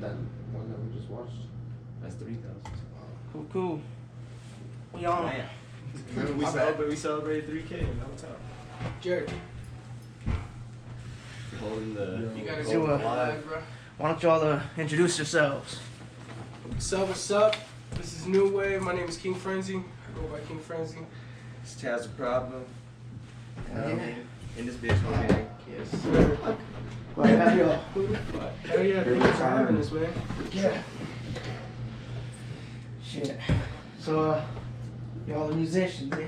that one that we just watched. That's 3,000. Cool. We on. Man. we celebrated 3K in no time. Jared, Holding the. you gotta do go a- live, bro. Why don't y'all introduce yourselves? What's up? This is New Wave. My name is King Frenzi. I go by King Frenzi. It's Taz da Problem. Yeah. In this bitch, okay. Yes, sir. Glad to have y'all. Hell yeah, thanks for having us, man. Yeah. Shit. So, y'all are musicians, eh?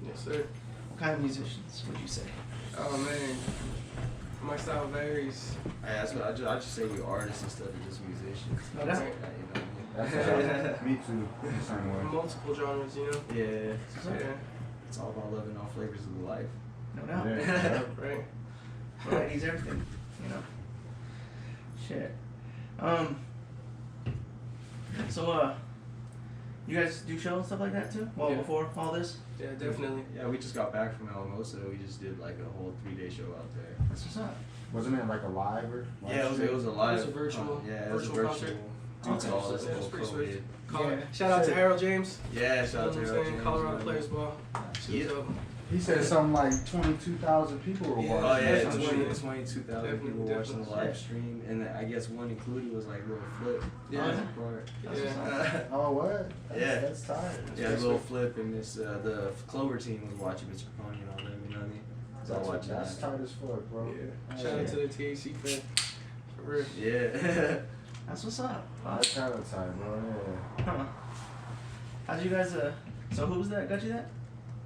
Yes, sir. What kind of musicians would you say? Oh, man. My style varies. I just say you artists instead of just musicians. No doubt. You know what That's me too. The same way. Multiple genres, you know? I mean? Yeah. Yeah. It's all about loving all flavors of life. No doubt. Yeah. Right. Variety's everything, you know. Shit. So, you guys do shows and stuff like that too? Well, Yeah. before all this? Yeah, definitely. Yeah, we just got back from Alamo, so we just did like a whole 3-day show out there. That's what's up. Wasn't it like a live or? Yeah, it was a live. It was a virtual- yeah, it was a virtual virtual. concert. Due to all this Yeah, it was whole pretty COVID. sweet. Yeah. Shout out to Harold James. Yeah, shout out to You know what I'm Harold saying? James. Colorado Players Ball. Yeah. So, He said something like 22,000 people were watching. Oh yeah, That's 22,000 people watching the live stream, and I guess one included was like Little Flip. Yeah. Part. yeah. Oh what? Yeah. That's tight. Yeah, Little Flip and this the Clover team was watching Mr. Capone and all them. You know what I mean? So I was watching That's that. tight as fuck, bro. Yeah. Shout out to the THC fan. For real. Yeah. That's what's up. That's kind of tight, bro. Yeah. Huh. How'd you guys, so who was that got you that?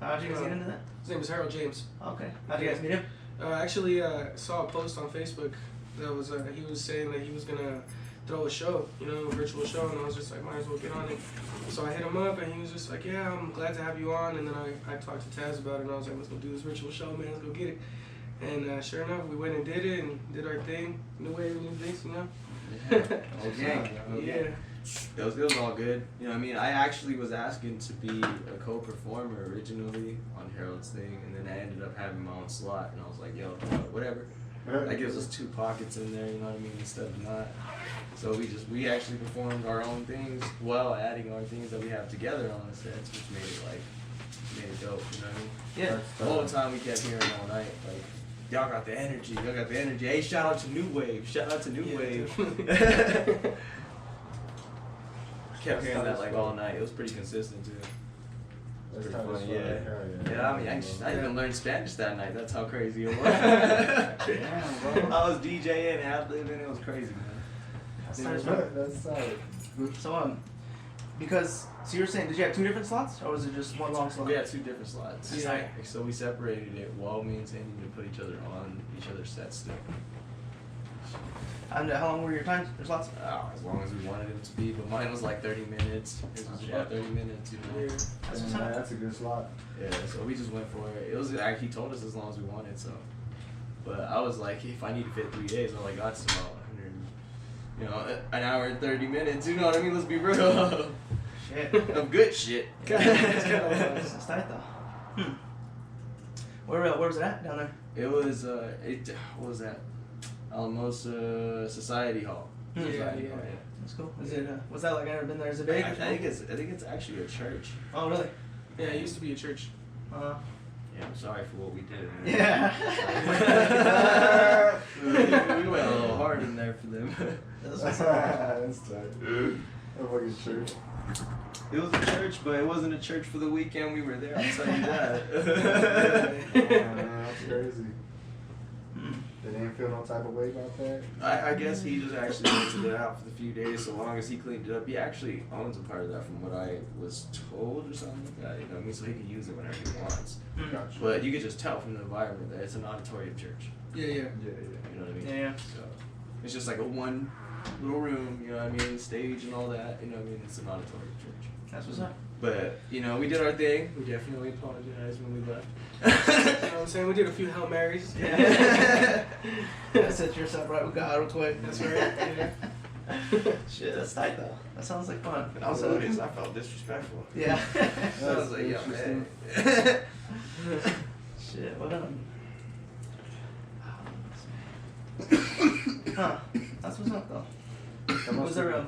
How'd you guys get into that? His name is Harold James. Okay. How'd you guys meet him? Actually, saw a post on Facebook that was he was saying that he was gonna throw a show, you know, a virtual show, and I was just like, might as well get on it. So I hit him up, and he was just like, yeah, I'm glad to have you on. And then I talked to Taz about it, and I was like, let's go do this virtual show, man, let's go get it. And sure enough, we went and did it, and did our thing. New Wave, new things, you know. Okay. Yeah. It was all good. You know what I mean? I actually was asking to be a co-performer originally on Harold's thing, and then I ended up having my own slot, and I was like, yo, whatever. That gives us 2 pockets in there, you know what I mean, instead of not. So we actually performed our own things while adding our things that we have together on the sets, which made it dope, you know what I mean? Yeah. The whole time we kept hearing all night, like, y'all got the energy, y'all got the energy. Hey, shout out to New Wave, shout out to New Wave. Kept hearing that like all night. It was pretty consistent too. That's Pretty tight as funny, fuck. yeah. Hell Yeah, I mean, I even learned Spanish that night. That's how crazy it was. Damn, bro. I was DJing, ad-libbing, it was crazy, man. That's Yeah, nice, man. that's tight. So, because, so you were saying, did you have 2 different slots, or was it just one long slot? We had 2 different slots. Yeah. So we separated it while maintaining to put each other on each other's sets still. And how long were your times, your slots? As long as we wanted it to be, but mine was like 30 minutes. His was 30 minutes, you know. Yeah. That's what's Damn, man, up. that's a good slot. Yeah, so we just went for it. It was like he told us as long as we wanted, so. But I was like, if I need to fit 3 days, I'm like, that's about 100, you know, an hour and 30 minutes. You know what I mean? Let's be real. Shit. Of good shit. That's tight though. Where was it at down there? It was what was that? Alamo Society Hall. Yeah, Society yeah. Hall, That's cool. Is it, was that like, ever been there? Is it I big? think it's actually a church. Oh, really? Yeah, it used to be a church. Uh, Yeah, I'm sorry for what we did. yeah. we went a little hard in there for them. That's That's what's up. tight. A fucking church. It was a church, but it wasn't a church for the weekend we were there, I'll tell you that. Oh, man, that's crazy. They didn't feel no type of way about that? I guess he just actually rented it out for the few days, so long as he cleaned it up. He actually owns a part of that from what I was told or something like that, you know what I mean? So he can use it whenever he wants. Gotcha. But you could just tell from the environment that it's an auditorium church. Yeah, yeah. Yeah, You know what I mean? Yeah. So it's just like a one little room, you know what I mean? Stage and all that, you know what I mean? It's an auditorium church. That's what's up. But, you know, we did our thing. We definitely apologized when we left. You know what I'm saying? We did a few Hail Marys. Yeah. Set yourself right with God real quick. That's right. Yeah. Shit, that's tight though. That sounds like fun. I was noticed. I felt disrespectful. Yeah. So I was like, yo, man. Shit, what Huh. That's what's up though. That Was there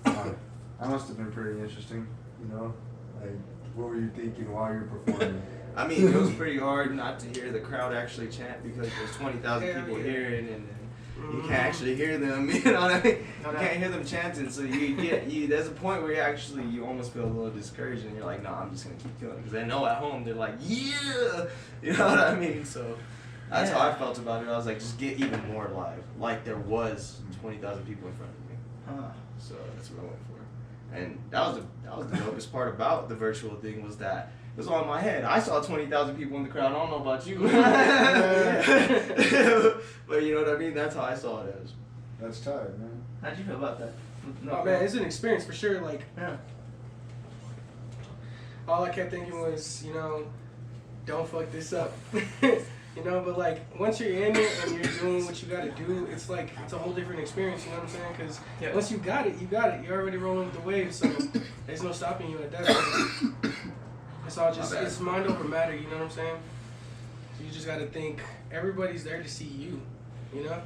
that must have been pretty interesting, you know? Like, what were you thinking while you were performing? I mean, it was pretty hard not to hear the crowd actually chant because there's 20,000 people hearing and you can't actually hear them, you know what I mean? You can't hear them chanting, so there's a point where you almost feel a little discouraged and you're like, nah, I'm just gonna keep killing it. Because I know at home they're like, yeah, you know what I mean? So that's how I felt about it. I was like, just get even more live, like there was 20,000 people in front of me. So that's what I went for. And that was the dopest part about the virtual thing was that it was all in my head. I saw 20,000 people in the crowd. I don't know about you. But you know what I mean? That's how I saw it as. That's tight, man. How'd you feel about that? Oh man, it's an experience for sure. Like, yeah. All I kept thinking was, you know, don't fuck this up. You know, but like once you're in it and you're doing what you got to do, it's like it's a whole different experience. You know what I'm saying? Because once you got it, you got it. You're already rolling with the waves, so there's no stopping you at that point. It's all just it's mind over matter. You know what I'm saying? So you just got to think everybody's there to see you. You know,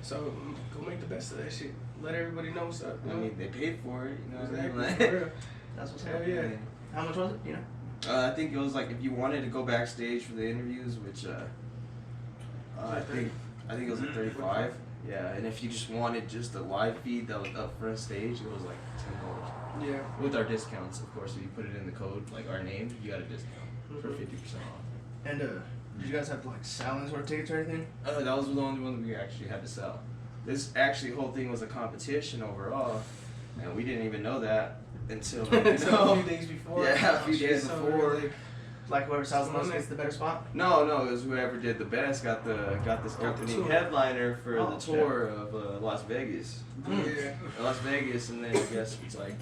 so go make the best of that shit. Let everybody know what's up. I mean, they paid for it. You know what I mean? Exactly. For real. That's what's Hell up. yeah. How much was it? You know? I think it was like if you wanted to go backstage for the interviews, which I think it was like 35. Yeah, and if you just wanted just a live feed that was up front stage, it was like $10. Yeah. With our discounts, of course, if you put it in the code, like our name, you got a discount for 50% off. And did you guys have to like sell any sort of tickets or anything? That was the only one that we actually had to sell. This actually whole thing was a competition overall, and we didn't even know that until a few days before. Yeah, a few days So before. Like whoever sells the most gets the better spot? No, it was whoever did the best got this opening headliner for the tour of Las Vegas. Yeah. Las Vegas, and then I guess it's like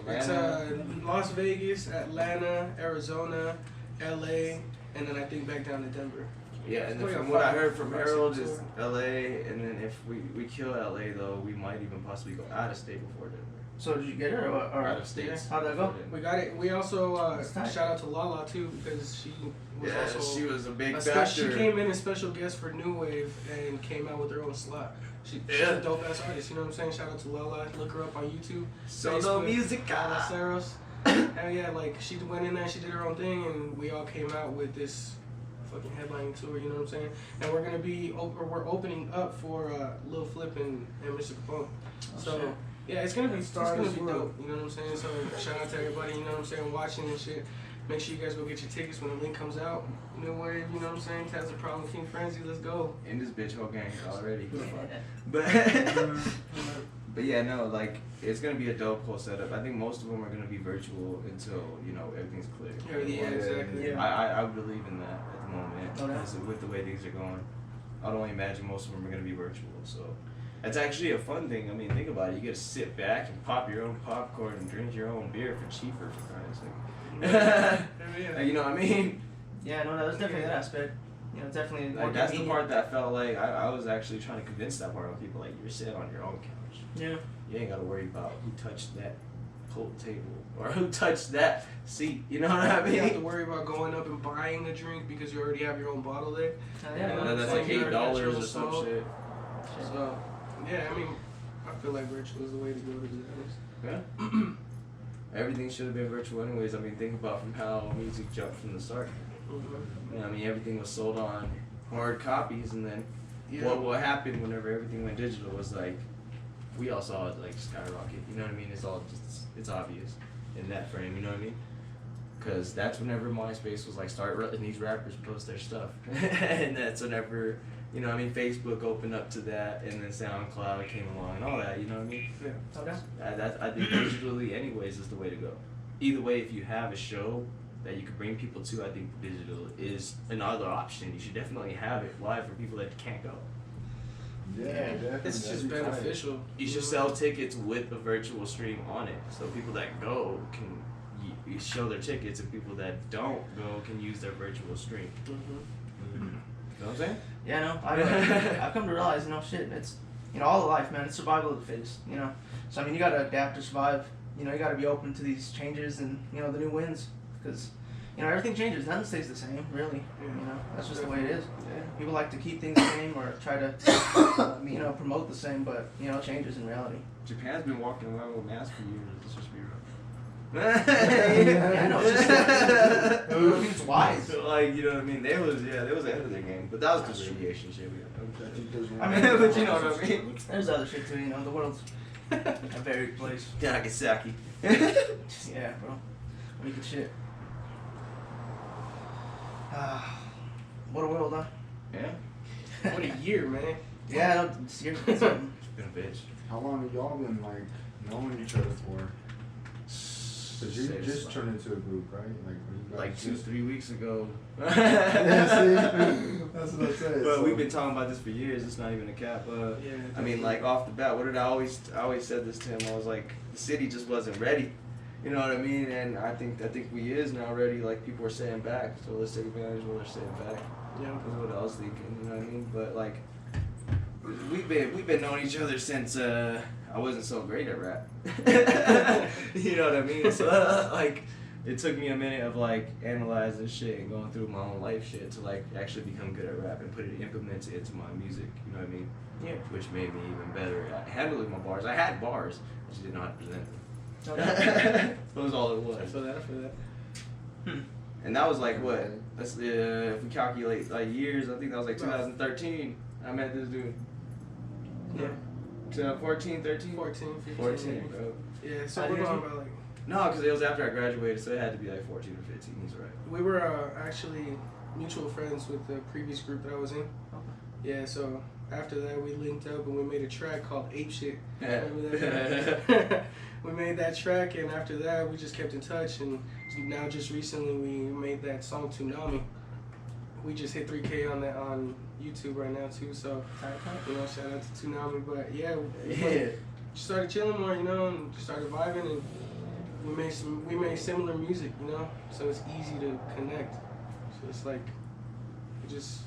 what is it, Atlanta? It's Las Vegas, Atlanta, Arizona, LA, and then I think back down to Denver. Yeah, and then from what I heard from Harold is LA, and then if we kill LA though, we might even possibly go out of state before Denver. So did you get it or Out of state. How'd that go? We got it. We also shout out to Lala too because she was also she was a big she factor. came in as special guest for New Wave and came out with her own slot. She's a dope ass artist. You know what I'm saying? Shout out to Lala. Look her up on YouTube. Solo music. Lala Saros. And yeah, like she went in there, she did her own thing, and we all came out with this fucking headlining tour. You know what I'm saying? And we're gonna be we're opening up for Lil Flip and Mr. Capone. So. Shit. Yeah, it's gonna be Stars dope. as You well. know what I'm saying? So shout out to everybody. You know what I'm saying? Watching and shit. Make sure you guys go get your tickets when the link comes out. New Wave. You know what I'm saying? Taz da Problem, King Frenzi. Let's go. In this bitch whole gang already. But but yeah, no, like it's gonna be a dope whole setup. I think most of them are gonna be virtual until everything's clear. Yeah, exactly. Yeah. I believe in that at the moment Okay. because with the way things are going. I'd only imagine most of them are gonna be virtual. So it's actually a fun thing. I mean, think about it. You get to sit back and pop your own popcorn and drink your own beer for cheaper, for Christ's sake. Yeah. You know what I mean? Yeah, no, there's definitely that aspect. You know, definitely more Like, that's the convenient. part that felt like I was actually trying to convince that part of people. Like, you're sitting on your own couch. Yeah. You ain't got to worry about who touched that pool table or who touched that seat. You know what I mean? You have to worry about going up and buying a drink because you already have your own bottle there. Yeah, And that's like $8 or some shit. So, yeah, I mean, I feel like virtual is the way to go, to be honest. Yeah. Everything should have been virtual anyways. I mean, think about from how music jumped from the start. Mm-hmm. You know, I mean, everything was sold on hard copies, and then what happened whenever everything went digital was like, we all saw it like skyrocket. You know what I mean? It's all just, it's obvious in that frame. You know what I mean? Because that's whenever MySpace was like, start letting these rappers post their stuff, and that's whenever, you know what I mean, Facebook opened up to that, and then SoundCloud came along and all that. You know what I mean? Yeah. Okay. I think digitally, anyways, is the way to go. Either way, if you have a show that you could bring people to, I think digital is another option. You should definitely have it live for people that can't go. Yeah, definitely. It's just That'd be tight. beneficial. You should sell tickets with a virtual stream on it, so people that go can you show their tickets, and people that don't go can use their virtual stream. Mm-hmm. You know what I'm saying? Yeah, no, I've come to realize, shit, it's, all of life, man, it's survival of the fittest, So, I mean, you gotta adapt to survive, you gotta be open to these changes and, the new winds, because, you know, everything changes. Nothing stays the same, really. Yeah. You know, that's just the way it is. Yeah. People like to keep things the same or try to, you know, promote the same, but you know, it changes in reality. Japan's been walking around with masks for years. Let's just be real. Yeah, I know. It's just I mean, it's wise. Like, you know what I mean? They was ahead of their game, but that was just radiation shit. I mean, but you know what I mean? There's other shit too. You know, the world's a varied place. Nagasaki. Yeah, bro. Wicked shit. What a world, huh? Yeah. What a year, man. Yeah, no, it's years been something. It's been a bitch. How long have y'all been like knowing each other for? Cause you just turned into a group, right? Like 2-3 weeks ago. Yeah, see, that's what I said. But we've been talking about this for years. It's not even a cap. Yeah. I mean, like off the bat, what did I always said this to him? I was like, the city just wasn't ready. You know what I mean? And I think we is now ready. Like people are saying back, so let's take advantage of what they're saying back. Yeah. That's what I was thinking. You know what I mean? But like, we've been knowing each other since I wasn't so great at rap. You know what I mean? So like, it took me a minute of like analyzing shit and going through my own life shit to like actually become good at rap and implement it into my music. You know what I mean? Yeah. Which made me even better at handling my bars. I had bars, I just didn't know how to present them. That was all it was. I feel that. And that was like what? Let's if we calculate like years, I think that was like 2013. I met this dude. Yeah. 2014, 13? 14, 15. 14, bro. Yeah, so How we're old going are you? about like. No, because it was after I graduated, so it had to be like 14 or 15. He's right. We were actually mutual friends with the previous group that I was in. Yeah, so after that we linked up and we made a track called Ape Shit. Remember that? We made that track, and after that we just kept in touch, and now just recently we made that song Toonami. We just hit 3K on that on YouTube right now too, so you know, shout out to Toonami. But yeah, we just started chilling more, you know, and just started vibing, and we made similar music, you know, so it's easy to connect. So it's like just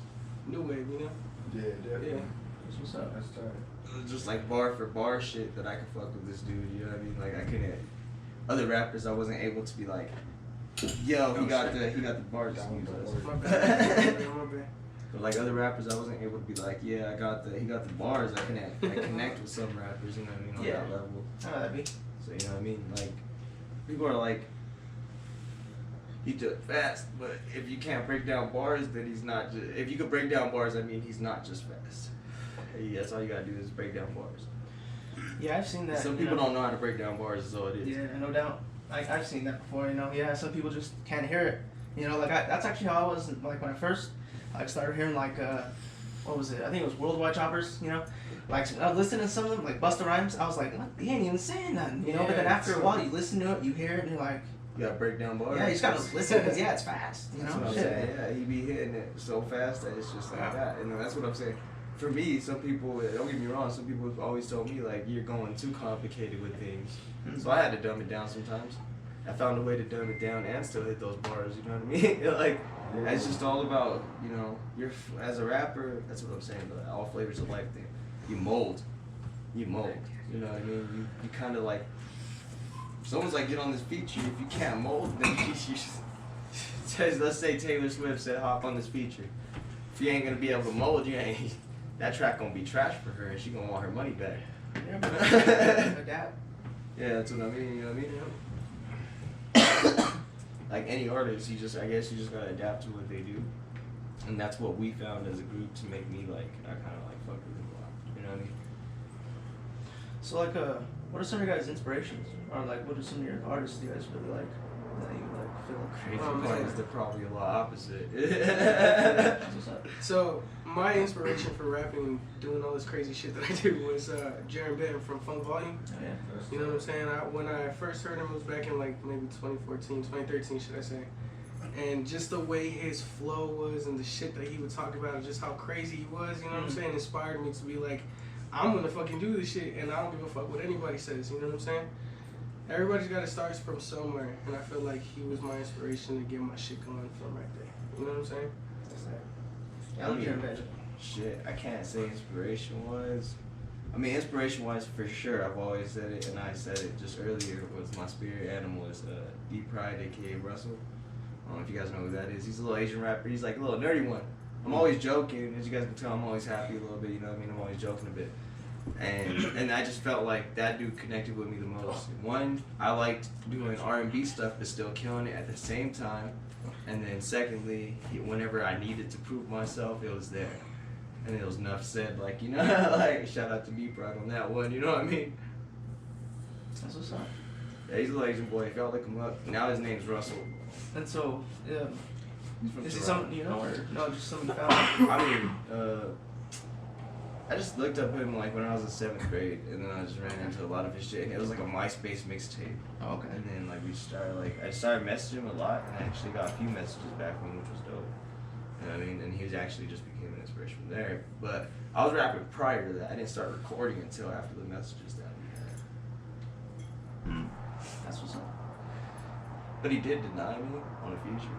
new wave, you know. Yeah, definitely. Yeah. That's what's up. That's tight. Just like bar for bar shit that I could fuck with this dude, you know what I mean? Like I couldn't. Other rappers, I wasn't able to be like, yo, he got the bars. Down with the But word. My bad. My bad. like other rappers, I wasn't able to be like, yeah, he got the bars. I connect with some rappers, you know what I mean, on Yeah. that level. How that'd be? So you know what I mean? Like people are like, he do it fast, but if you can't break down bars, then he's not. If you can break down bars, I mean, he's not just fast. Hey, that's all you gotta do is break down bars. Yeah, I've seen that. Some people don't know how to break down bars, is all it is. Yeah, no doubt. I've seen that before, you know. Yeah, some people just can't hear it. You know, like that's actually how I was like when I first started hearing like what was it? I think it was Worldwide Choppers, you know. Like I was listening to some of them, like Busta Rhymes, I was like, what? He ain't even saying nothing, you know. But then Yeah, after a while, you listen to it, you hear it, and you're like, You gotta break down bars. yeah, you just gotta listen because it's fast, you know. That's what I'm Shit. saying. Yeah, he be hitting it so fast that it's just like that. And that's what I'm saying. For me, some people, don't get me wrong, some people have always told me like you're going too complicated with things. So I had to dumb it down sometimes. I found a way to dumb it down and still hit those bars. You know what I mean? Like it's just all about, you know, as a rapper. That's what I'm saying. The all flavors of life thing. You mold. You know what I mean? You kind of like. If someone's like, get on this feature. If you can't mold, then you just. Let's say Taylor Swift said, hop on this feature. If you ain't gonna be able to mold, you ain't. That track gonna be trash for her, and she gonna want her money back. Yeah, but adapt. Yeah, that's what I mean. You know what I mean? Like any artist, I guess you just gotta adapt to what they do, and that's what we found as a group to make me like, I kind of like fuck with them a lot. You know what I mean? So like, what are some of your guys' inspirations, or like, what are some of your artists you guys really like that you like feel Crazy Oh, part man. is they're probably a lot opposite. What's up? So my inspiration for rapping, doing all this crazy shit that I do, was Jaron Benton from Funk Volume. Oh, yeah. You know what I'm saying? When I first heard him, it was back in like maybe 2014, 2013, should I say? And just the way his flow was and the shit that he would talk about, and just how crazy he was, you know what I'm saying, inspired me to be like, I'm gonna fucking do this shit, and I don't give a fuck what anybody says. You know what I'm saying? Everybody's got to start from somewhere, and I feel like he was my inspiration to get my shit going from right there. You know what I'm saying? Yeah, I love Jaron Benton. Shit, I can't say inspiration-wise. I mean, inspiration-wise, for sure, I've always said it, and I said it just earlier, was my spirit animal is Deep Pride, a.k.a. Russell. I don't know if you guys know who that is. He's a little Asian rapper. He's like a little nerdy one. I'm always joking. As you guys can tell, I'm always happy a little bit. You know what I mean? I'm always joking a bit. And I just felt like that dude connected with me the most. One, I liked doing R&B stuff but still killing it at the same time. And then secondly, whenever I needed to prove myself, it was there. And it was enough said, like, you know, like, shout out to me, bro, on that one, you know what I mean? That's what's up. Yeah, he's a little Asian boy. If y'all look him up, now his name's Russell. And so, He's from is he Toronto. something you know, or no, just something you found? I mean, I just looked up him like when I was in 7th grade, and then I just ran into a lot of his shit. It was like a MySpace mixtape. Oh, okay. And then like we started I started messaging him a lot, and I actually got a few messages back from him, which was dope. You know what I mean? And he was actually just became an inspiration from there. But I was rapping prior to that. I didn't start recording until after the messages that we had. That's what's up. But he did deny me on a feature.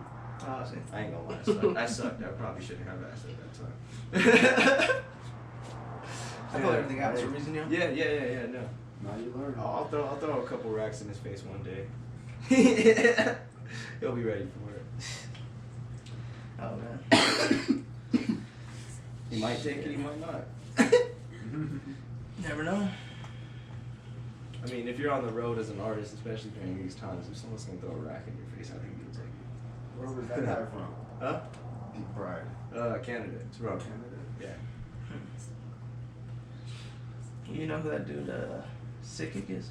Oh, I see. I ain't gonna lie, I sucked. I probably shouldn't have asked at that time. I feel like everything happens for a reason, you know? Yeah, no. Now you learn. I'll throw a couple racks in his face one day. He'll be ready for it. Oh, man. He might take it, he might not. Never know. I mean, if you're on the road as an artist, especially during these times, if someone's gonna throw a rack in your face, I think you'll take it. Where was that guy from? Huh? Deep Pride. Canada. It's wrong. Canada. Yeah. You know who that dude, Sickick is?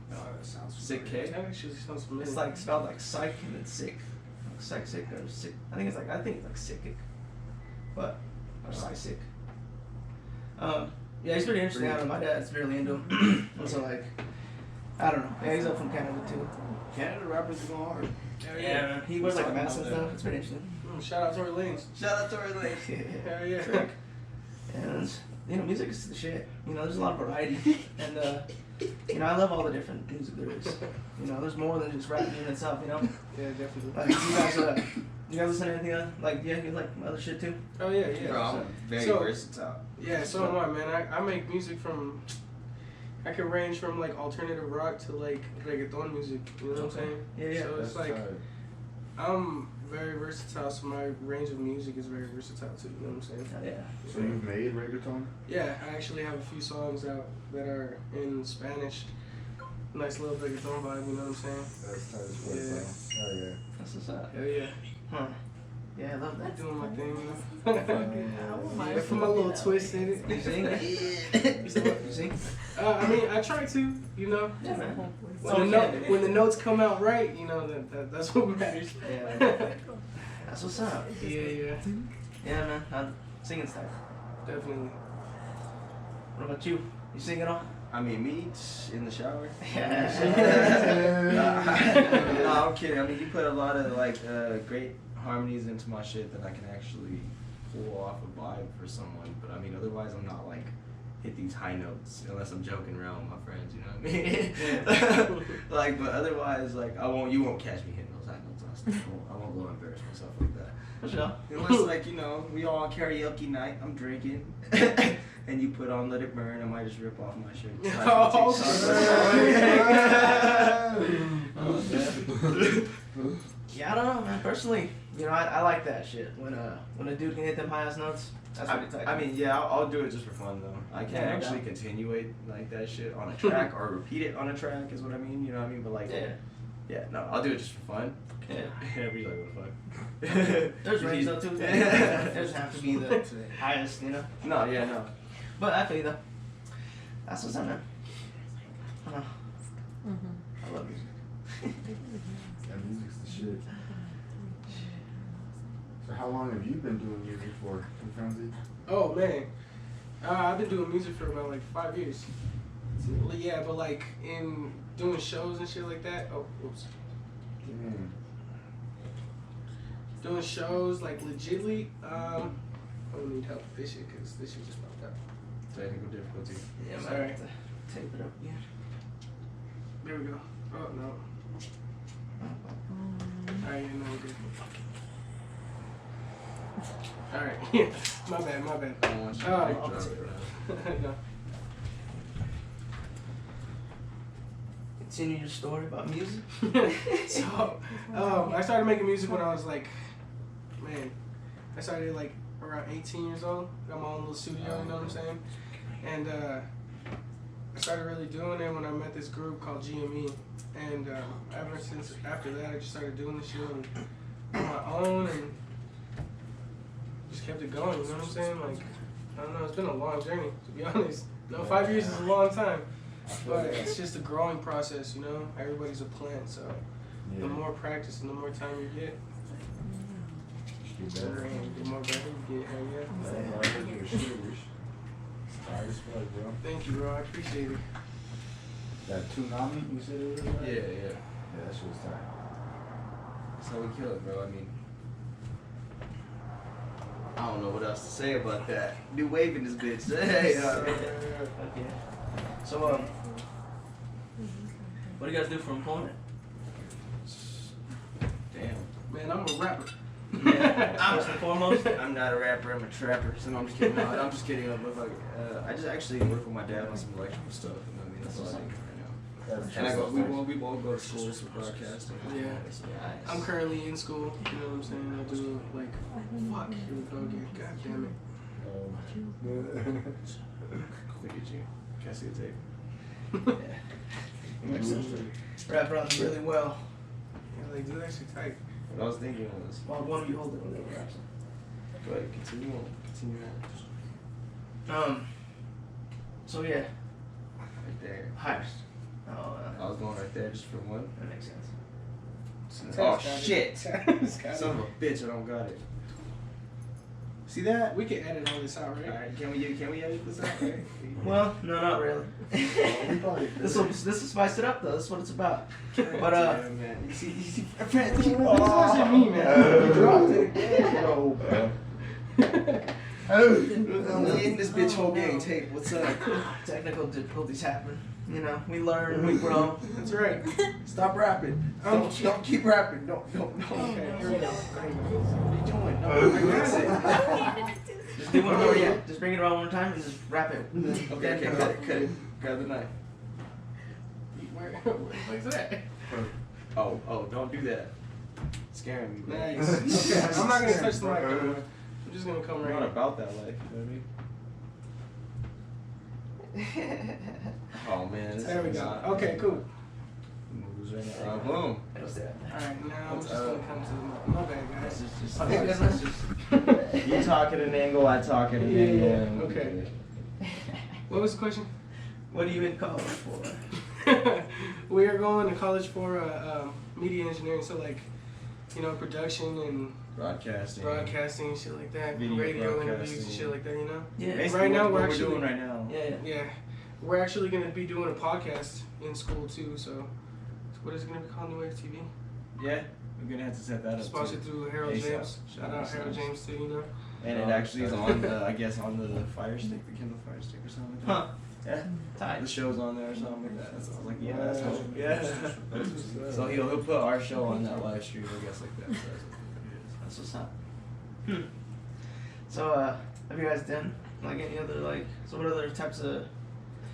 No, that sounds Sick familiar. K? That actually sounds familiar. It's like spelled like psych and then sick. Like sick or sick. I think it's like Sickick. But, or sick. Yeah, he's pretty interesting. I don't know, my dad's really into him. And so like, I don't know. Yeah, he's up from Canada too. Canada rappers are going hard. Yeah, man. He wears like a mask and stuff. It's pretty interesting. Shout out Tory Lanez. Shout out to our lady. Hell yeah. Trick. And you know, music is the shit. You know, there's a lot of variety, and you know, I love all the different music there is. You know, there's more than just rap in itself. You know, Yeah, definitely. like you guys listen to anything else? Like, yeah, you like other shit too? Oh yeah, yeah. Bro, I'm very So- versatile. Yeah, so am I, man. I make music from. I can range from like alternative rock to like reggaeton music. You know what I'm saying? Yeah, yeah. So it's like I'm very versatile. So my range of music is very versatile too. You know what I'm saying? Yeah. So you've made reggaeton? Yeah, I actually have a few songs out that are in Spanish. Nice little reggaeton vibe. You know what I'm saying? That's tight as fuck, Yeah. bro. Oh yeah. That's what's up. Hell yeah. Huh. Yeah, I love that. Doing my thing, you know. Yeah, Yeah, put my little twist in it. You sing? You sing? You sing? I mean, I try to, you know. Yeah, man. When the notes come out right, you know, that's what matters. Yeah. That's what's up. Yeah, Yeah, man. I'm singing style. definitely. What about you? You sing at all? I mean, me in the shower. Yeah. No, I'm kidding. I mean, you put a lot of like great harmonies into my shit that I can actually pull off a vibe for someone. But I mean, otherwise, I'm not like hit these high notes unless I'm joking around with my friends. You know what I mean? Like, but otherwise, like you won't catch me hitting those high notes. I won't go embarrass myself like that. For sure. Unless, like, you know, we all on karaoke night, I'm drinking, and you put on Let It Burn, I might just rip off my shirt. Yeah, I don't know, man. Personally, you know, I like that shit. When a dude can hit them high ass notes, that's pretty tight. I mean, yeah, I'll do it just for fun, though. I can't Yeah, no actually doubt. continue it like that shit on a track or repeat it on a track, is what I mean, you know what I mean? But, like, yeah, no, I'll do it just for fun. Yeah. And everybody's like, what the fuck? There's range though too. It doesn't have to be the highest, you know. No, yeah, no. But I feel you though. That's what's up, man. I don't know. I love music. Yeah, music's the shit. So how long have you been doing music for, Frenzi? Oh man, I've been doing music for about like 5 years. Yeah, but like in doing shows and shit like that. Oh, whoops. Damn. Doing shows like legitly. I'm gonna need help with this shit because this shit just popped out. Technical difficulty. Yeah, man. Sorry. Tape it up again. There we go. Oh no. Alright, yeah, no, we're good. Alright, yeah. My bad. I don't want you to Oh, break I'll drop take it, it. bro. No. It's continue your story about music. So, I started making music when I was like, man, I started like around 18 years old. Got my own little studio, you know what I'm saying? And I started really doing it when I met this group called GME. And after that, I just started doing this shit on my own and just kept it going, you know what I'm saying? Like, I don't know, it's been a long journey, to be honest. No, 5 years is a long time. But it's just a growing process, you know? Everybody's a plant, so the more practice and the more time you get, the more better you get, hell yeah. Thank you, bro, I appreciate it. That TOONAMI, you said it was right? Yeah. Yeah, that shit was tight. That's how we kill it, bro. I mean, I don't know what else to say about that. New wave in this bitch. Hey, Okay. So, what do you guys do for employment? damn. Man, I'm a rapper. First and foremost. I'm not a rapper, I'm a trapper. So no, I'm just kidding. No, I'm just kidding. I just actually work with my dad on some electrical stuff. You know what I mean? That's all I do right now. And we both go to school for broadcasting. Yeah. So, I'm currently in school, you know what I'm saying? I do like, fuck, here we go again, god damn it. Look at you. Can I see the tape? Yeah. Makes sense. Rap runs really well. Yeah, like, do that shit tight. What I was thinking was, While one of you hold it when they raps. go ahead, continue on. So yeah. Right there. Highest. Oh, I was going right there just for one. that makes sense. Oh shit! Son of a bitch, I don't got it. See that? We can edit all this out, right? Alright, can we edit this out, right? Well, no, not really. This will spice it up though. That's what it's about. But yeah, man. You see, Frenzi. This wasn't me, man. You dropped it again. In this bitch whole gang tape. What's up? technical difficulties happen. You know, we learn, we grow. That's right. Stop rapping. Don't keep rapping. Don't. Okay, here we go. What are you doing? No, I got it. Just do one more, yeah. Just bring it around one time and just wrap it. Okay, cut it. Grab the knife. Where's that? Oh, don't do that. It's scaring me. Man. Nice. Okay, I'm not gonna touch the mic anymore. I'm just gonna come I'm right not in. about that life, you know what I mean? Oh man. This There we is go. not- Okay, cool. Moves right now. Boom. It'll stay up there. Alright, now I'm just gonna come to the my bad, guys. Okay, goodness. You talk at an angle, I talk at an Yeah, angle. yeah, okay. What was the question? What are you in college for? We are going to college for media engineering, so like, you know, production and broadcasting, shit like that, Video radio interviews and broadcasting. shit like that, you know. Yeah. Basically Right now what we're we're actually doing right now. Yeah. Yeah, we're actually gonna be doing a podcast in school too. So, what is it gonna be called? New Wave TV. Yeah, we're gonna have to set that up Sponsored too. through Harold ASAP. James. Shout out Harold James too, you know. And it actually is on, I guess, on the Fire Stick, the Kindle Fire Stick or something like that. Huh. Yeah. Tight. The show's on there or something like that. So I was like, yeah, that's cool. Yeah. So he'll put our show on that live stream, I guess, like that. So That's what's up. So, have you guys done like any other so what other types of?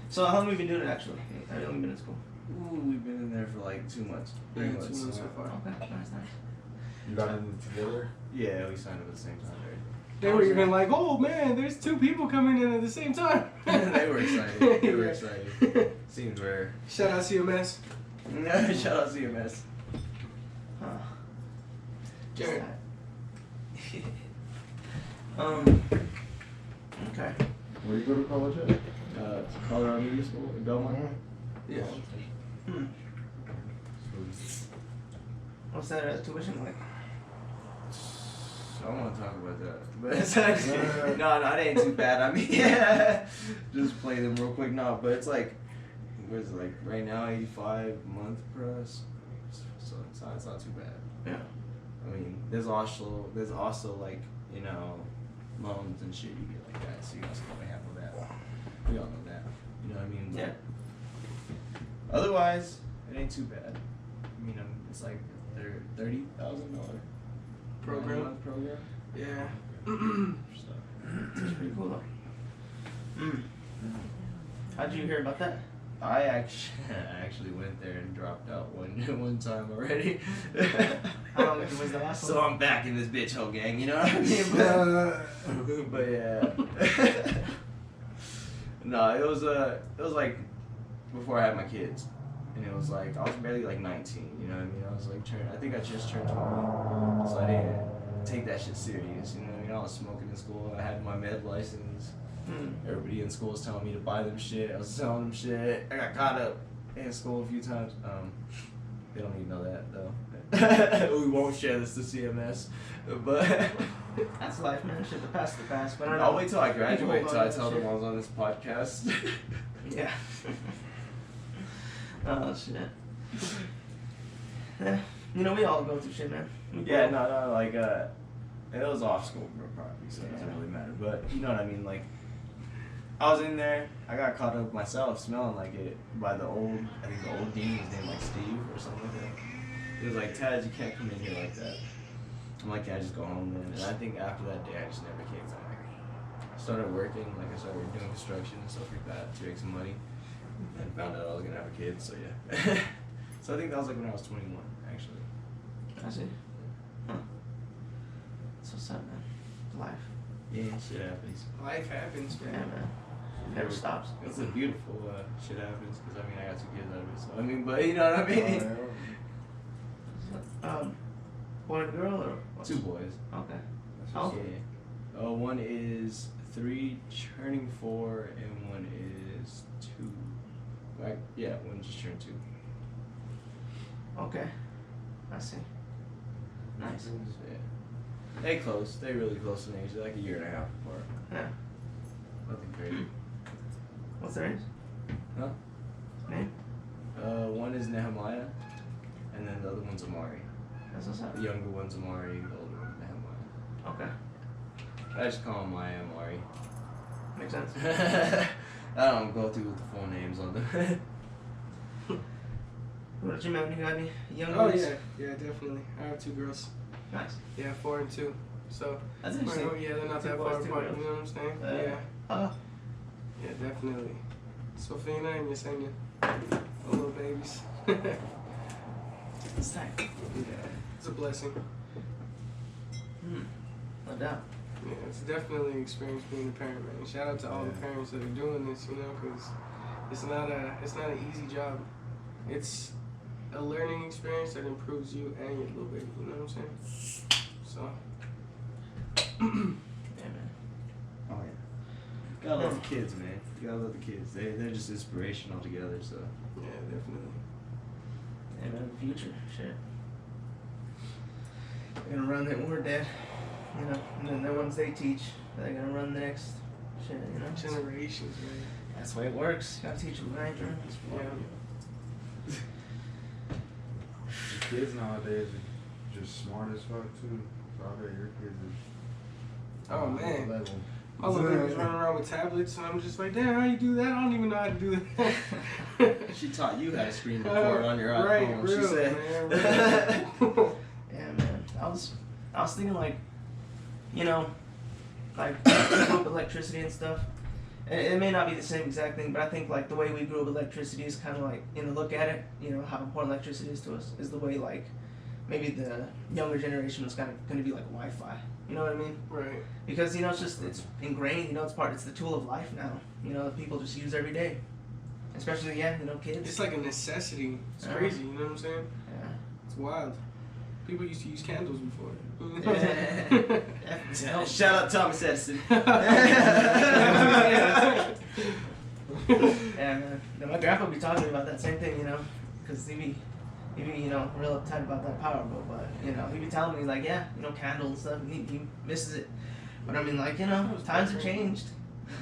So how long have you been doing it actually? How long have you been in school? Ooh, we've been in there for like 2 months. 3 Yeah, 2 months. months so far. Okay, nice. You got them together? Yeah, we signed up at the same time, They were even like, "Oh man, there's 2 people coming in at the same time." They were excited. They were excited. Seems rare. Shout out CMS. Shout out CMS. Huh. Jared. Okay. Where you go to college at? Colorado Media School in Belmont. Yeah. What's that tuition like? I don't want to talk about that, but it's actually no, it ain't too bad. I mean, yeah, just play them real quick. No, but it's like, what is it, like right now, 85 a month per us, so it's not too bad. Yeah. I mean, there's also like, you know, loans and shit you get like that, so you also gotta handle that. We all know that. You know what I mean? But Yeah. Otherwise, it ain't too bad. I mean, it's like $30,000 Program. program. Yeah. That's pretty cool though. How'd you hear about that? I actually went there and dropped out one time already. How long ago was the last one? So I'm back in this bitch hoe gang, you know what I mean? But yeah. No, it was like before I had my kids. And it was like, I was barely like 19, you know what I mean? I was like, I think I just turned 20. So I didn't take that shit serious, you know what I mean? I was smoking in school, I had my med license. Everybody in school was telling me to buy them shit, I was selling them shit. I got caught up in school a few times. They don't even know that though. We won't share this to CMS, but that's life, man. Shit, the past, the past. But I don't know. I'll wait till I graduate till I tell them I was on this podcast. Yeah. Oh shit. Yeah. You know, we all go through shit, man. Yeah, no, like it was off school probably, so it doesn't really matter. But you know what I mean, like I was in there, I got caught up myself smelling like it by the old, I think the old dean was named like Steve or something like that. He was like, Taz, you can't come in here like that. I'm like, yeah, I just go home then. And I think after that day, I just never came back. I started working, like I started doing construction and stuff like that to make some money. And found out I was gonna have a kid, so yeah. So I think that was like when I was 21, actually. I see. Huh. So sad, man. Life. Yeah, shit happens. Life happens, Yeah, man. man. Never stops. It's a beautiful shit happens, because I mean, I got 2 kids out of it, so I mean, but you know what I mean? Boy and girl or what? 2 boys. Okay. Yeah. How old? One is 3 turning 4, and one is 2. Like, yeah, one just turned 2. Okay. I see. Nice. Yeah. They close. They really close in age. They're like a year and a half apart. Yeah. Nothing crazy. What's their names? Huh? Name? One is Nehemiah, and then the other one's Amari. That's what's up. The younger one's Amari, the older one's Nehemiah. Okay. I just call him Maya Amari. Makes sense. I don't go through with the full names on them. What about you, man? You got any young Oh boys? yeah, definitely. I have 2 girls. Nice. Yeah, 4 and 2. So That's interesting. yeah, they're not 2 that boys, far 2 apart. girls. You know what I'm saying? Yeah, definitely. Sofina and Yesenia, little babies. It's tight. Yeah, it's a blessing. No doubt. Yeah, it's definitely an experience being a parent, man. Shout out to all the parents that are doing this, you know, because it's not an easy job. It's a learning experience that improves you and your little baby. You know what I'm saying? So. Yeah, man. Oh yeah. Gotta love the kids, man. You gotta love the kids. They're just inspiration altogether. So. Yeah, definitely. Yeah, man. The future. Shit. They're gonna run it when we're dead. You know, and then the ones they teach, they're gonna run the next shit, you know? Generations, man. That's the way it works. You gotta teach them right, bro. Yeah. The kids nowadays are just smart as fuck too. So I bet your kids are Oh on man. that level. My little baby's running around with tablets, and I'm just like, damn, how you do that? I don't even know how to do that. She taught you how to screen record on your iPhone. Right, She real, said. man, real. Yeah, man. I was thinking like, you know, like grew up electricity and stuff. It may not be the same exact thing, but I think like the way we grew up electricity is kind of like, you know, look at it, you know, how important electricity is to us is the way like maybe the younger generation was kind of going to be like Wi-Fi. You know what I mean? Right. Because, you know, it's ingrained, you know, it's the tool of life now. You know, people just use every day. Especially, yeah, you know, kids. It's like a necessity. It's Yeah. crazy, you know what I'm saying? Yeah. It's wild. People used to use candles before. Yeah. Shout out Thomas Edison. Yeah, man. Now, my grandpa would be talking about that same thing, you know, because he'd be, you know, real uptight about that power bill, but, you know, he'd be telling me, like, yeah, you know, candles and stuff, and he misses it. But I mean, like, you know, times have changed.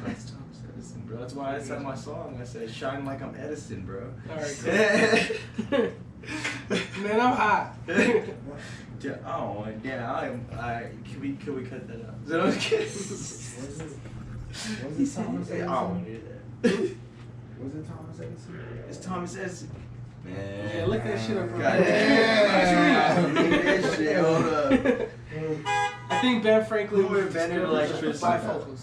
That's Thomas Edison, bro. That's why I said my song. I said, "Shine like I'm Edison, bro." Alright, cool. Man, I'm hot. Yeah, oh, yeah. Can we cut that out? So, okay. Was it Thomas I Edison? don't want to hear that. Was it Thomas Edison? It's Thomas Edison. Man. Yeah, look that shit up, bro. God damn. Look at that shit. Hold up. I think Ben Franklin Who invented electricity? bifocals.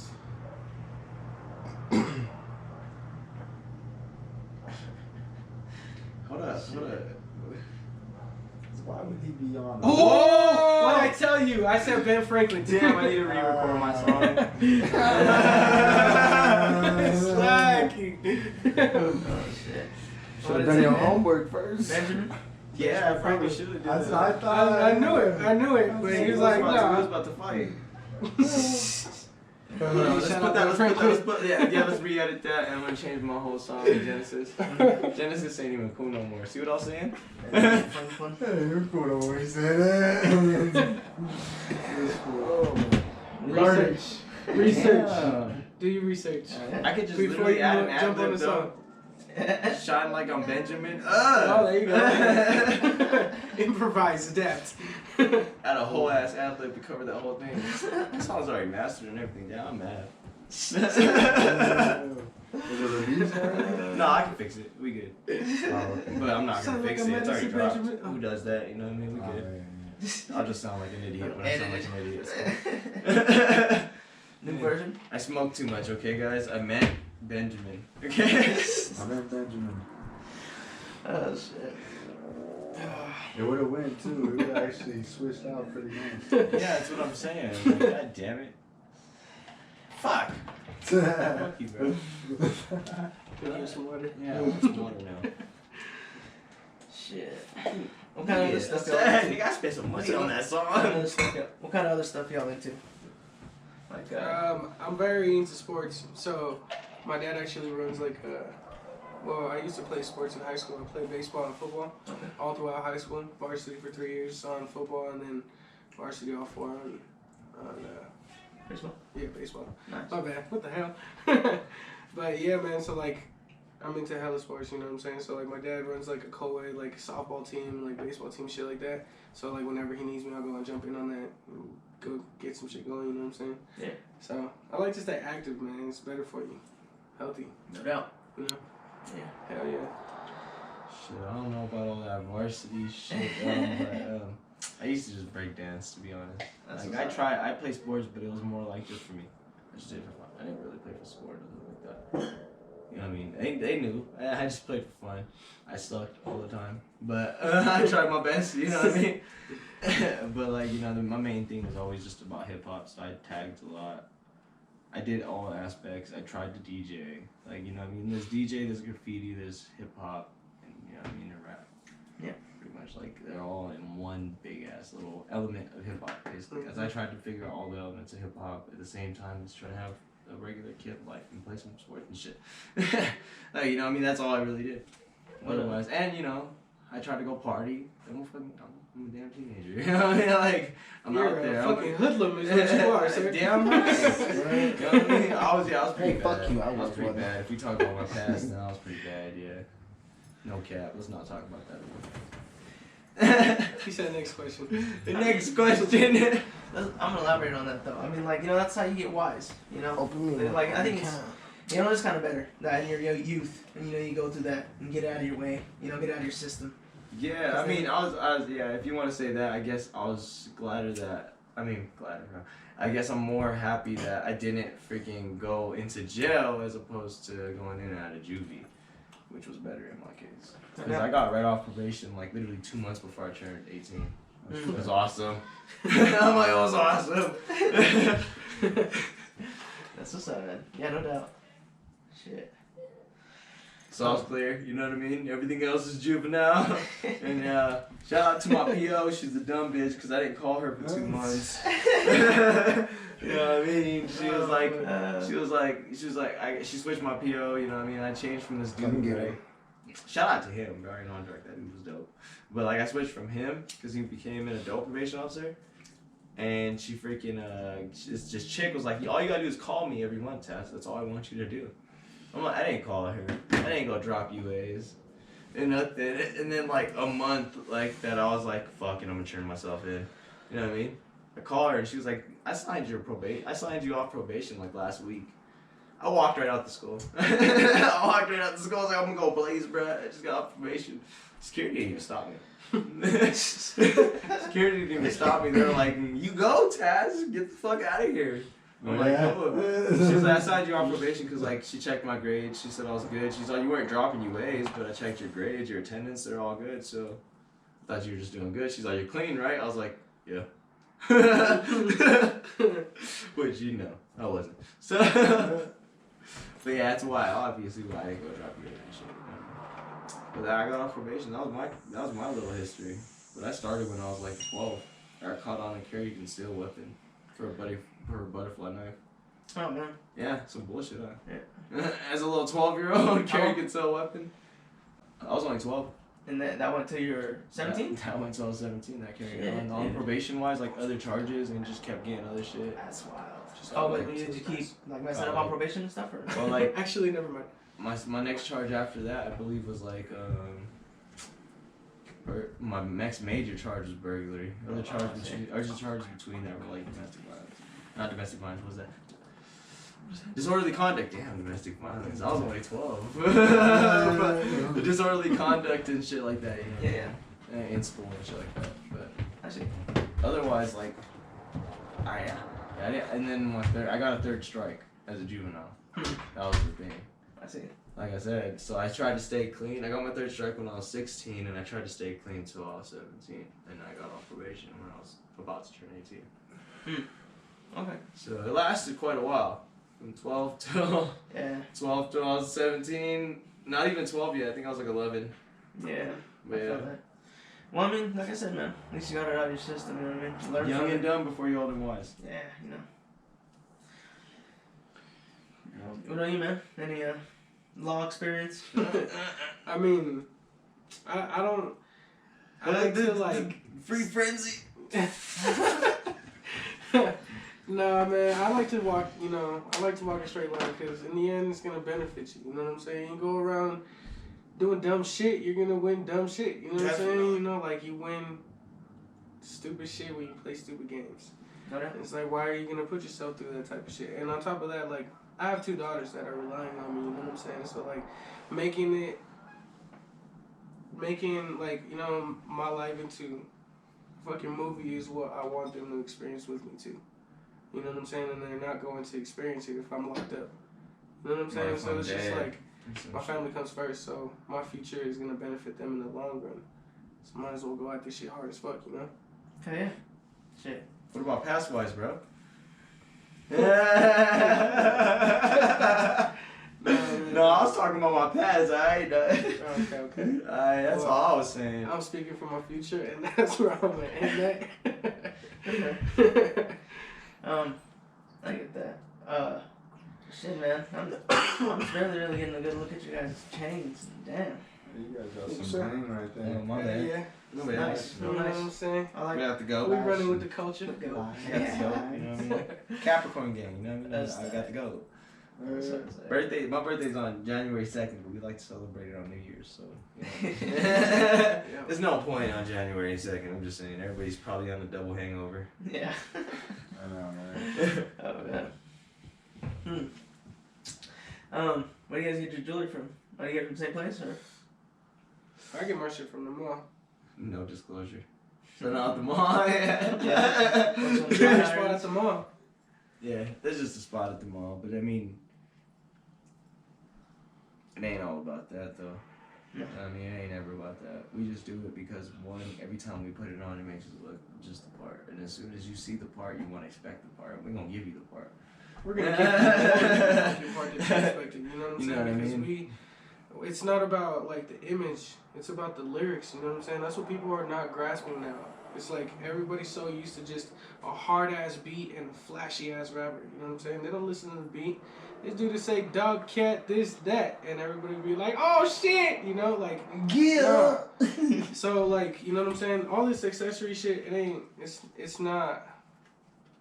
What up? Why would he be on? Oh! What did I tell you? I said Ben Franklin. Damn, I need to re-record my song. Slacking. Oh shit. Should have done your homework first. Benjamin? Yeah, I probably should have done that. I thought. I knew it, but he was like, he was no. about to fight. Shout Let's out put to that, let's re-edit that, and I'm gonna change my whole song to Genesis. Genesis ain't even cool no more. See what I was saying? Franklin. Hey, you're cool the way you say that. Research. Yeah. Do your research. I could just Before literally you add an jump on ad-lib the song. though. Shine like I'm Benjamin. Oh, there you go. Improvise, adapt. Add a whole ass ad-lib to cover that whole thing. This song's already mastered and everything. Yeah, I'm mad. Is it released already? No, I can fix it. We good. Oh, okay. But I'm not Sound gonna fix like it. a It's already medicine dropped. Benjamin. Who does that? You know what I mean? We Oh, good. yeah, I'll just sound like an idiot when I sound like an idiot. So. New version? I smoke too much, okay, guys? I meant Benjamin. Okay? I meant Benjamin. Oh shit. It would have went too. It would have actually switched out pretty nice. Yeah, that's what I'm saying. Like, God damn it. Fuck. Fuck you, bro. Give you some water. Yeah, I want some water now. Shit. What kind of other stuff y'all I into? I spent some money on that What kind of other stuff y'all into? Like I'm very into sports. So my dad actually runs like well, I used to play sports in high school. I played baseball and football all throughout high school. Varsity for 3 years on football, and then varsity all 4 on baseball? yeah, baseball. Nice. My bad. What the hell? But yeah, man. So like, I'm into hella sports. You know what I'm saying? So like, my dad runs like a co-ed, like softball team, like baseball team, shit like that. So like, whenever he needs me, I'll go and jump in on that, and go get some shit going. You know what I'm saying? Yeah. So I like to stay active, man. It's better for you, healthy. No doubt. You know? Yeah. Hell yeah. Shit, I don't know about all that varsity shit, but I used to just break dance, to be honest. That's Like, what's I play sports, but it was more like just for me. I just did it for fun. I didn't really play for sport or nothing like that. You know what I mean? They knew. I just played for fun. I sucked all the time. But I tried my best, you know what I mean? But like, you know, my main thing was always just about hip-hop, so I tagged a lot. I did all aspects. I tried to DJ. Like, you know what I mean? There's DJ, there's graffiti, there's hip-hop, and, you know what I mean, and rap. Yeah. Pretty much, like, they're all in one big-ass little element of hip-hop, basically. As I tried to figure out all the elements of hip-hop at the same time as trying to have a regular kid life and play some sports and shit. Like, you know what I mean? That's all I really did. Otherwise, and, you know, I tried to go party. I'm a damn teenager. You know what I mean? Like, I'm You're out there. a fucking hoodlum is what you are, sir. Damn right. You know what I mean? I was pretty Hey, bad. fuck you, I was was pretty one. bad. If we talk about my past, then I was pretty bad, yeah. No cap. Let's not talk about that. He said next question. The next question. I'm gonna elaborate on that though. I mean, like, you know, that's how you get wise. You know, Open like I think it's, you know, it's kind of better that in your youth, and you know, you go through that and get out of your way. You know, get out of your system. Yeah, I mean, I was, yeah, if you want to say that, I guess I was gladder. No. I guess I'm more happy that I didn't freaking go into jail as opposed to going in and out of juvie, which was better in my case. Because I got right off probation, like, literally 2 months before I turned 18. Which was awesome. I'm like, it was awesome. That's what's up, man. Yeah, no doubt. Shit. Sauce clear, you know what I mean? Everything else is juvenile. And shout out to my PO, she's a dumb bitch because I didn't call her for 2 months. You know what I mean? She switched my PO, you know what I mean? I changed from this dude, right? Shout out to him, bro. I know direct, that dude was dope. But like, I switched from him because he became an adult probation officer. And she freaking, this chick was like, all you gotta do is call me every month, Taz. That's all I want you to do. I'm like, I didn't call her. I didn't go drop UAs. And nothing. And then like a month like that, I was like, fuck it, I'm gonna turn myself in. You know what I mean? I called her and she was like, I signed you off probation like last week. I walked right out the school. I was like, I'm gonna go blaze, bro. I just got off probation. Security didn't even stop me. Security didn't even stop me. They were like, you go, Taz. Get the fuck out of here. I'm like, oh. She's like, I signed you off probation because like she checked my grades. She said I was good. She's like, you weren't dropping your A's, but I checked your grades, your attendance, they're all good. So I thought you were just doing good. She's like, you're clean, right? I was like, yeah. Which you know, I wasn't. So, but yeah, that's why obviously why I didn't go drop your shit. But then I got off probation. That was my little history. But I started when I was like 12. I got caught on a carry concealed weapon for a butterfly knife. Oh man. Yeah, some bullshit, huh? Yeah. As a little 12-year-old carry concealed weapon. I was only 12. And that went till you were 17? That went till I was 17. That carried on probation wise, like other charges, and just kept getting other shit. That's wild. Just Oh, like, but did you keep like messing up on probation and stuff? Or? Well, like Actually, never mind. my next charge after that, I believe, was like my next major charge was burglary. Other charges between that were like domestic violence. Not domestic violence. What was that? Disorderly conduct. Damn, domestic violence. I was only 12. The disorderly conduct and shit like that. You know? Yeah. In school and shit like that. But I see. otherwise, like, and then I got a third strike as a juvenile. That was the thing. I see. Like I said, so I tried to stay clean. I got my third strike when I was 16, and I tried to stay clean until I was 17. And I got off probation when I was about to turn 18. Okay. So it lasted quite a while. From 12 till I was 17. Not even 12 yet. I think I was like 11. Yeah. But I feel that. Well, I mean, like I said, man, at least you got it out of your system, you know what I mean? You learn Young from and it. dumb before you're old and wise. Yeah, you know. What about you, man? Any law experience? I mean, I don't. I like to like free Frenzi. Nah, man. I like to walk. You know, I like to walk a straight line because in the end, it's gonna benefit you. You know what I'm saying? You go around doing dumb shit, you're gonna win dumb shit. You know what I'm saying? You know, like you win stupid shit when you play stupid games. Okay. It's like, why are you gonna put yourself through that type of shit? And on top of that, like, I have 2 daughters that are relying on me. You know what I'm saying? So like, making like, you know, my life into a fucking movie is what I want them to experience with me too. You know what I'm saying? And they're not going to experience it if I'm locked up. You know what I'm saying? So it's just like, my family comes first, so my future is gonna benefit them in the long run. So might as well go at this shit hard as fuck, you know? Okay, yeah. Shit. What about pass wise, bro? No, I was talking about my past. Alright, Okay. That's all I was saying. I'm speaking for my future, and that's where I'm gonna end that. I get that. Shit, man. I'm just really getting a good look at you guys' chains. Damn. You guys got some bang right there. Oh, my bad. Yeah. No, man. Nice. You know what I'm saying? I like We have to go. We running with the culture. I got to go. You know what I mean? Capricorn gang. You know what I mean? I got to go. My birthday's on January 2nd, but we like to celebrate it on New Year's, so you know. There's no point on January 2nd. I'm just saying everybody's probably on a double hangover. Yeah. I know, man. Oh man. Where do you guys get your jewelry from? Are you get it from the same place or? I get my shit from the mall. No disclosure. So not the mall. Yeah. Spot at the mall. Yeah, there's just a spot at the mall, but I mean, it ain't all about that though. No. I mean, it ain't ever about that. We just do it because one, every time we put it on, it makes us look just the part. And as soon as you see the part, you want to expect the part. We're gonna give you the part. We're gonna keep the part that you expected. You know what I'm saying? You know what I Because mean? it's not about like the image. It's about the lyrics. You know what I'm saying? That's what people are not grasping now. It's like everybody's so used to just a hard ass beat and a flashy ass rapper. You know what I'm saying? They don't listen to the beat. This dude to say dog, cat, this, that, and everybody be like, oh shit, you know, like yeah. So like, you know what I'm saying? All this accessory shit, it's not.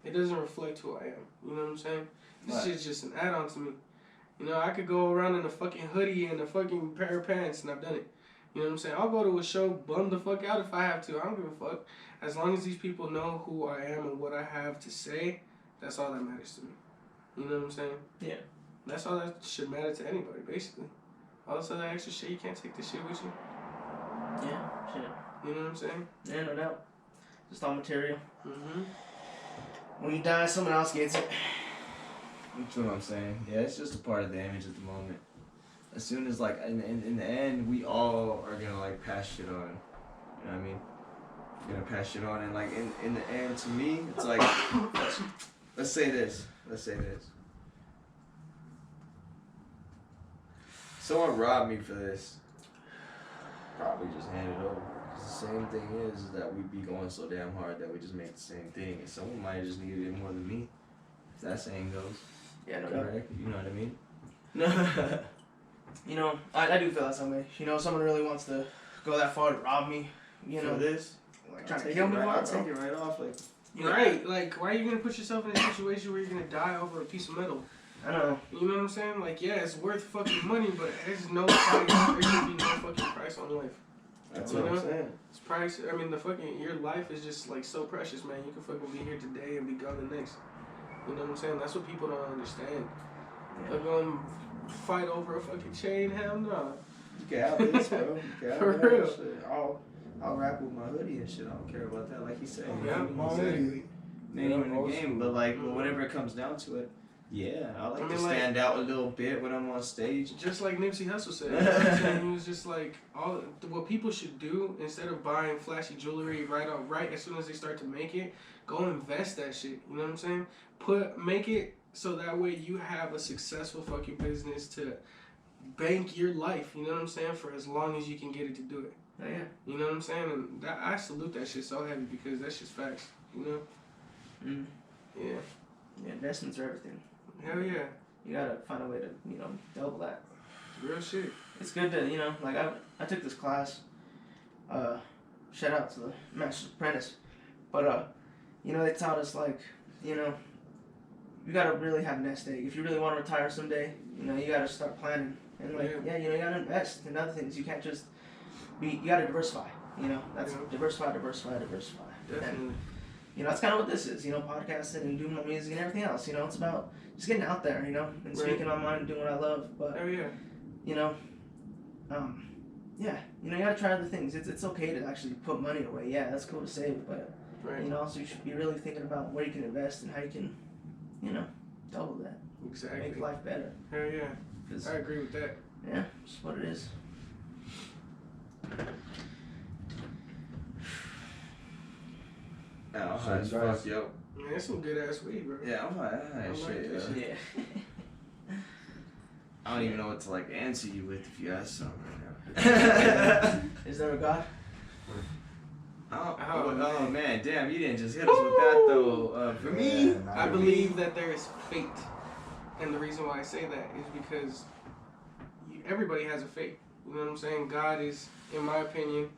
It doesn't reflect who I am. You know what I'm saying? This shit's just an add-on to me. You know, I could go around in a fucking hoodie and a fucking pair of pants, and I've done it. You know what I'm saying? I'll go to a show, bum the fuck out if I have to. I don't give a fuck. As long as these people know who I am and what I have to say, that's all that matters to me. You know what I'm saying? Yeah. That's all that should matter to anybody, basically. All this other extra shit, you can't take this shit with you. Yeah, shit. You know what I'm saying? Yeah, no doubt. Just all material. Mm-hmm. When you die, someone else gets it. That's what I'm saying. Yeah, it's just a part of the image at the moment. As soon as like in the end, we all are gonna like pass shit on. You know what I mean? We're gonna pass shit on, and like in the end, to me, it's like let's say this. Someone robbed me for this. Probably just hand it over. 'Cause the same thing is that we be going so damn hard that we just make the same thing, and someone might have just needed it more than me. If that saying goes. Yeah, no doubt. Correct. You know what I mean? No. You know, I do feel that some way. You know, someone really wants to go that far to rob me. You know, For this. like trying to kill me. I'll take it right off. Like. Right, like, why are you gonna put yourself in a situation where you're gonna die over a piece of metal? I know. You know what I'm saying? Like, yeah, it's worth fucking money, but there's no price. There should be no fucking price on life. That's You what I'm know? saying. It's price. I mean, your life is just like so precious, man. You can fucking be here today and be gone the next. You know what I'm saying? That's what people don't understand. They're going to fight over a fucking chain? Hell no. You can have this, bro. You can have For that real. shit. I'll rap with my hoodie and shit. I don't care about that. Like he said. Yeah, exactly. Name in the game, but like whenever it comes down to it, yeah, I like to stand out a little bit when I'm on stage. Just like Nipsey Hussle said, you know what I'm saying? He was just like, what people should do instead of buying flashy jewelry right as soon as they start to make it, go invest that shit. You know what I'm saying? Make it so that way you have a successful fucking business to bank your life. You know what I'm saying? For as long as you can get it to do it. Yeah. You know what I'm saying? And I salute that shit so heavy because that's just facts. You know? Mm. Yeah. Yeah, investments are everything. Hell yeah. You gotta find a way to, you know, double that. Real shit. It's good to, you know, like I took this class. Shout out to the Master's Apprentice. But you know, they taught us like, you know, you gotta really have a nest egg. If you really want to retire someday, you know, you gotta start planning. And like, yeah, you know, you gotta invest in other things. You can't just you gotta diversify. You know, that's diversify. Definitely. And, you know, that's kind of what this is, you know, podcasting and doing my music and everything else. You know, it's about just getting out there, you know, and speaking my mind and doing what I love. But, you know, yeah, you know, you gotta try other things. It's okay to actually put money away. Yeah, that's cool to save, but, you know, also you should be really thinking about where you can invest and how you can, you know, double that. Exactly. Make life better. Hell yeah. I agree with that. Yeah, that's what it is. Yeah, I'm high as fuck, yo. Man, that's some good ass weed, bro. Yeah, I'm high as shit, yo. Yeah. I don't even know what to like answer you with if you ask something right now. Is there a God? Oh man, damn, you didn't just hit us with that though. For me, I believe that there is fate. And the reason why I say that is because everybody has a fate. You know what I'm saying? God is, in my opinion,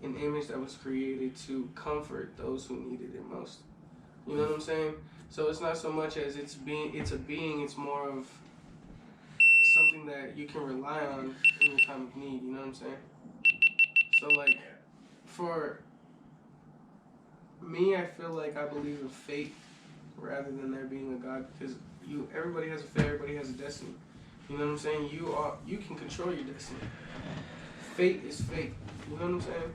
an image that was created to comfort those who needed it most. You know what I'm saying? So it's not so much as it's a being, it's more of something that you can rely on in your time of need, you know what I'm saying? So like, for me, I feel like I believe in fate rather than there being a God, because everybody has a fate, everybody has a destiny. You know what I'm saying? You can control your destiny. Fate is fate. You know what I'm saying?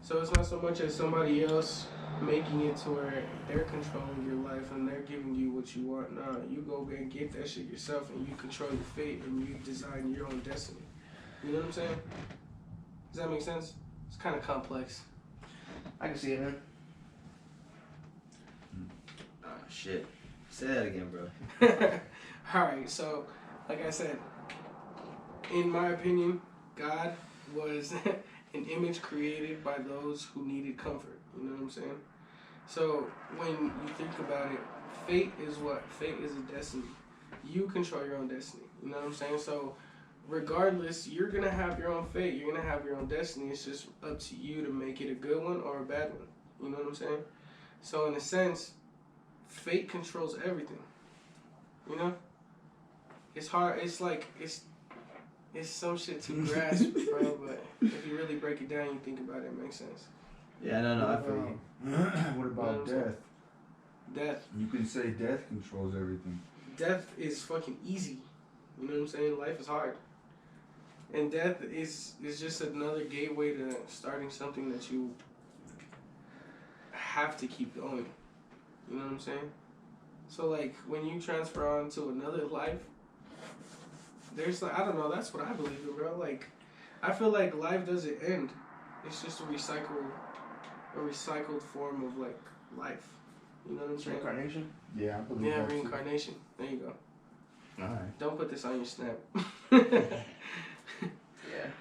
So it's not so much as somebody else making it to where they're controlling your life and they're giving you what you want. Nah, you go and get that shit yourself and you control your fate and you design your own destiny. You know what I'm saying? Does that make sense? It's kind of complex. I can see it, man. Oh shit. Say that again, bro. Alright, so like I said, in my opinion, God was an image created by those who needed comfort. You know what I'm saying? So when you think about it, fate is what? Fate is a destiny. You control your own destiny. You know what I'm saying? So regardless, you're going to have your own fate. You're going to have your own destiny. It's just up to you to make it a good one or a bad one. You know what I'm saying? So in a sense, fate controls everything. You know? It's hard. It's like, it's some shit to grasp, bro, but if you really break it down, you think about it, it makes sense. Yeah, no, I feel you. What about death? Death. You can say death controls everything. Death is fucking easy. You know what I'm saying? Life is hard. And death is just another gateway to starting something that you have to keep going. You know what I'm saying? So like when you transfer on to another life, there's like I don't know. That's what I believe in, bro. Like I feel like life doesn't end. It's just a recycled form of like life. You know what I'm saying? Reincarnation. Yeah, I believe Yeah, that too. reincarnation. There you go. Alright. Don't put this on your snap. Yeah.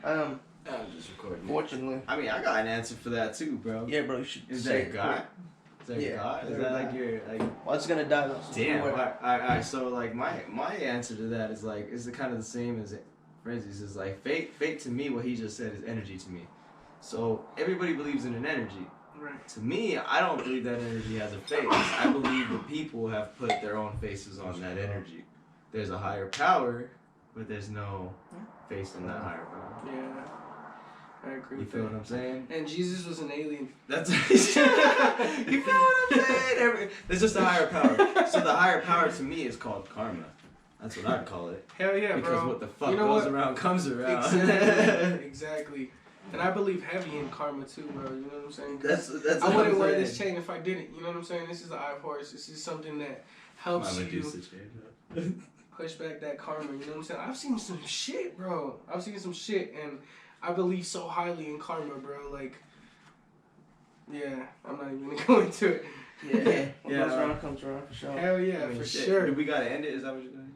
I'm just recording. Fortunately. I mean, I got an answer for that too, bro. Yeah, bro. You should. Is say that it God? Is that Yeah, God? Is they're that like God. your like? Well, it's gonna die though. So Damn. don't worry. Alright. So like my answer to that is like is kind of the same as Frenzi's. Is like fate to me. What he just said is energy to me. So everybody believes in an energy. Right. To me, I don't believe that energy has a face. I believe the people have put their own faces on that energy. There's a higher power, but there's no face in that higher power. Yeah. I agree You with feel that. what I'm saying? And Jesus was an alien. That's you feel what I'm saying? There's just a higher power. So the higher power to me is called karma. That's what I'd call it. Hell yeah, Because bro. what the fuck You know goes what? around comes around. Exactly. Exactly. And I believe heavy in karma too, bro. You know what I'm saying? 'Cause That's I what wouldn't I'm wear saying. this chain if I didn't. You know what I'm saying? This is the eye of horse. This is something that helps My you Medusa chain. push back that karma. You know what I'm saying? I've seen some shit, bro. I've seen some shit, and I believe so highly in karma, bro. Like, yeah, I'm not even gonna go into it. Yeah. What Yeah, goes right. around comes around for sure. Hell yeah, I mean, for shit. sure. Do we gotta end it? Is that what you're doing?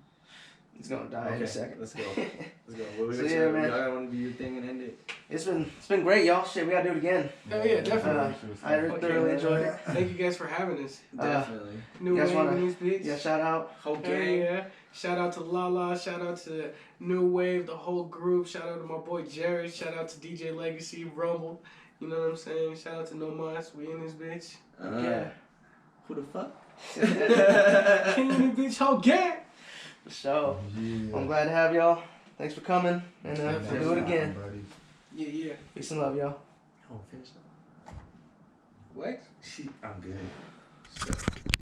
It's gonna die in a second. Let's go. Let's go. What So, yeah, man. Y'all want to do your thing and end it? It's been great, y'all. Shit, we gotta do it again. Hell yeah, definitely. I thoroughly enjoyed it. Thank you guys for having us. Definitely. New you guys Wave wanna- in these beats. Yeah, shout out. Whole Hell gang. yeah. Shout out to Lala. Shout out to New Wave, the whole group. Shout out to my boy Jared. Shout out to DJ Legacy, Rumble. You know what I'm saying? Shout out to No Mas. We in this bitch. Yeah. Who the fuck? King in the bitch, whole gang. For sure. Yeah. I'm glad to have y'all. Thanks for coming. And Yeah, we'll do it again. Buddy. Yeah, yeah. Peace and love, y'all. Oh, finish up. What? I'm good.